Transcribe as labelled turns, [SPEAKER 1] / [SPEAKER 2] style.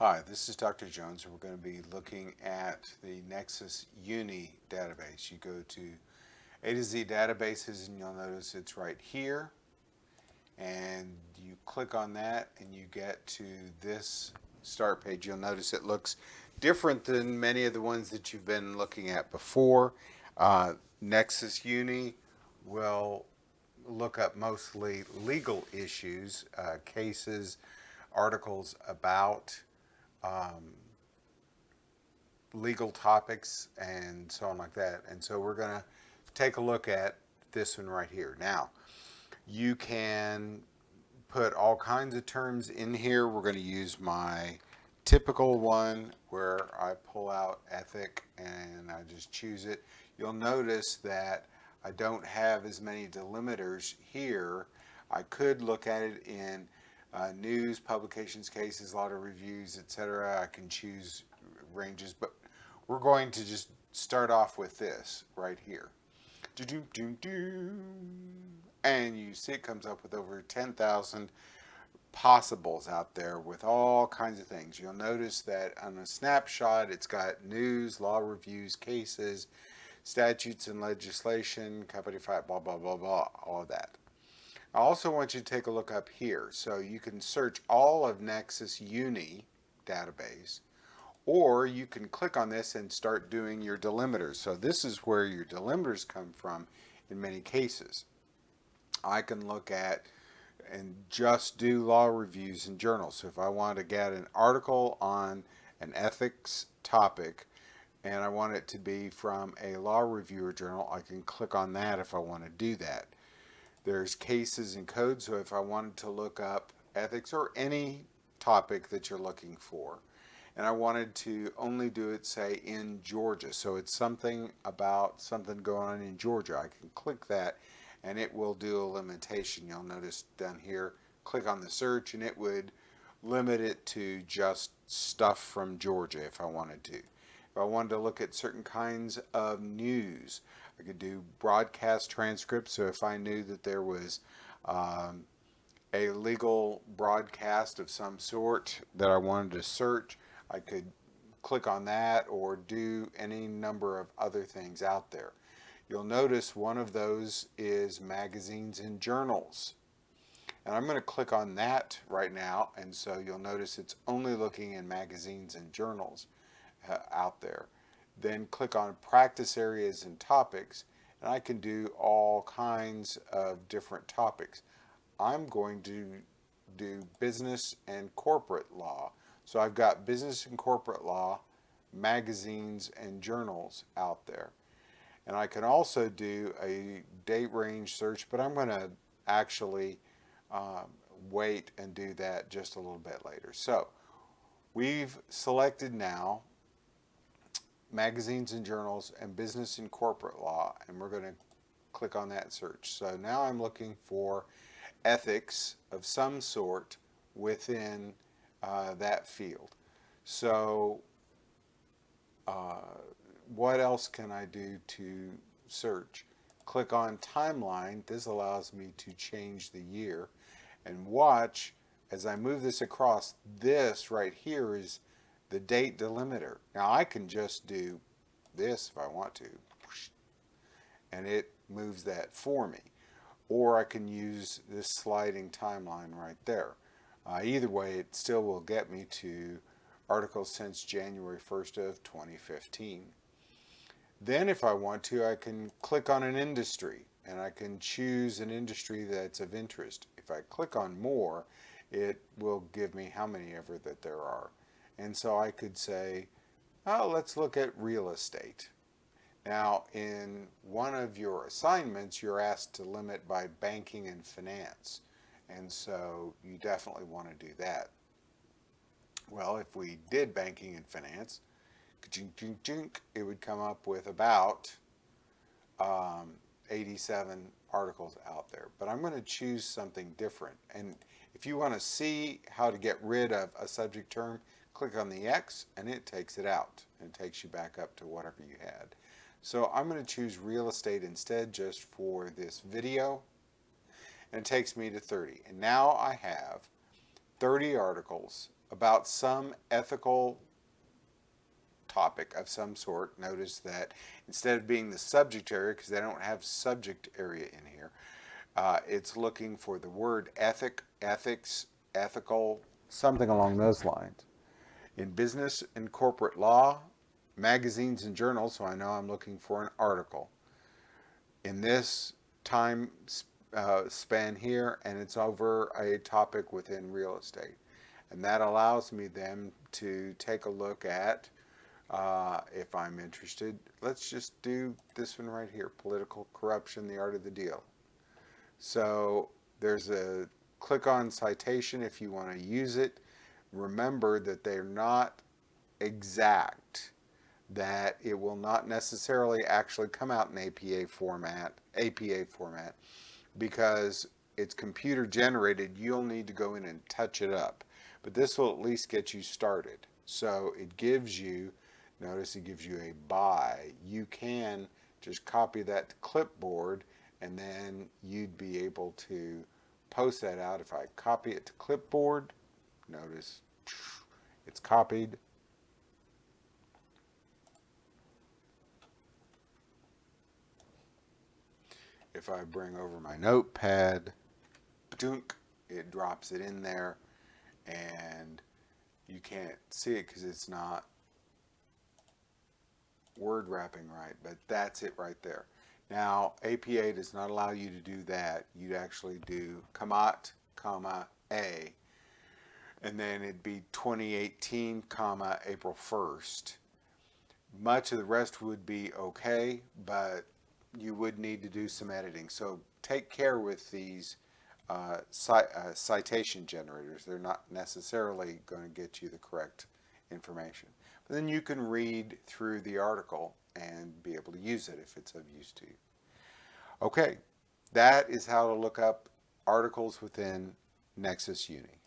[SPEAKER 1] Hi, this is Dr. Jones, and we're going to be looking at the Nexis Uni database. You go to A to Z databases, and you'll notice it's right here. And you click on that, and you get to this start page. You'll notice it looks different than many of the ones that you've been looking at before. Nexis Uni will look up mostly legal issues, cases, articles about legal topics and so on like that. And so we're going to take a look at this one right here. Now, you can put all kinds of terms in here. We're going to use my typical one where I pull out ethic and I just choose it. You'll notice that I don't have as many delimiters here. I could look at it in news, publications, cases, a lot of reviews, etc. I can choose ranges, but we're going to just start off with this right here. And you see it comes up with over 10,000 possibles out there with all kinds of things. You'll notice that on a snapshot, it's got news, law reviews, cases, statutes and legislation, company fight, blah, blah, blah, blah, all of that. I also want you to take a look up here. So you can search all of Nexis Uni database, or you can click on this and start doing your delimiters. So this is where your delimiters come from in many cases. I can look at and just do law reviews and journals. So if I want to get an article on an ethics topic and I want it to be from a law reviewer journal, I can click on that if I want to do that. There's cases and codes, so if I wanted to look up ethics or any topic that you're looking for, and I wanted to only do it, say, in Georgia, so it's something about something going on in Georgia, I can click that and it will do a limitation. You'll notice down here, click on the search and it would limit it to just stuff from Georgia if I wanted to. If I wanted to look at certain kinds of news, I could do broadcast transcripts. So if I knew that there was a legal broadcast of some sort that I wanted to search, I could click on that or do any number of other things out there. You'll notice one of those is magazines and journals. And I'm going to click on that right now, and so you'll notice it's only looking in magazines and journals out there. Then click on practice areas and topics, and I can do all kinds of different topics. I'm going to do business and corporate law. So I've got business and corporate law, magazines and journals out there. And I can also do a date range search, but I'm going to actually wait and do that just a little bit later. So we've selected now magazines and journals and business and corporate law, and we're going to click on that search. So now I'm looking for ethics of some sort within that field. So what else can I do to search? Click on timeline. This allows me to change the year, and watch as I move this across. This right here is the date delimiter. Now I can just do this if I want to, and it moves that for me. Or I can use this sliding timeline right there. Either way, it still will get me to articles since January 1st of 2015. Then if I want to, I can click on an industry and I can choose an industry that's of interest. If I click on more, it will give me how many ever that there are. And so I could say, oh, let's look at real estate. Now, in one of your assignments, you're asked to limit by banking and finance. And so you definitely want to do that. Well, if we did banking and finance, it would come up with about 87 articles out there. But I'm going to choose something different. And if you want to see how to get rid of a subject term, click on the X and it takes it out and takes you back up to whatever you had. So I'm going to choose real estate instead just for this video, and it takes me to 30. And now I have 30 articles about some ethical topic of some sort. Notice that instead of being the subject area, because they don't have subject area in here, it's looking for the word ethic, ethics, ethical, something along those lines. In business and corporate law, magazines and journals, so I know I'm looking for an article. In this time span here, and it's over a topic within real estate. And that allows me then to take a look at, if I'm interested, let's just do this one right here, political corruption, the art of the deal. So there's a click on citation if you want to use it. Remember that they're not exact, that it will not necessarily actually come out in APA format, because it's computer generated. You'll need to go in and touch it up. But this will at least get you started. So it gives you, notice it gives you a by. You can just copy that to clipboard, and then you'd be able to post that out. If I copy it to clipboard, notice it's copied. If I bring over my notepad, it drops it in there, and you can't see it because it's not word wrapping right, but that's it right there. Now, APA does not allow you to do that. You'd actually do commat, comma, A, and then it'd be 2018, comma, April 1st. Much of the rest would be okay, but you would need to do some editing. So take care with these citation generators. They're not necessarily going to get you the correct information. But then you can read through the article and be able to use it if it's of use to you. Okay, that is how to look up articles within Nexis Uni.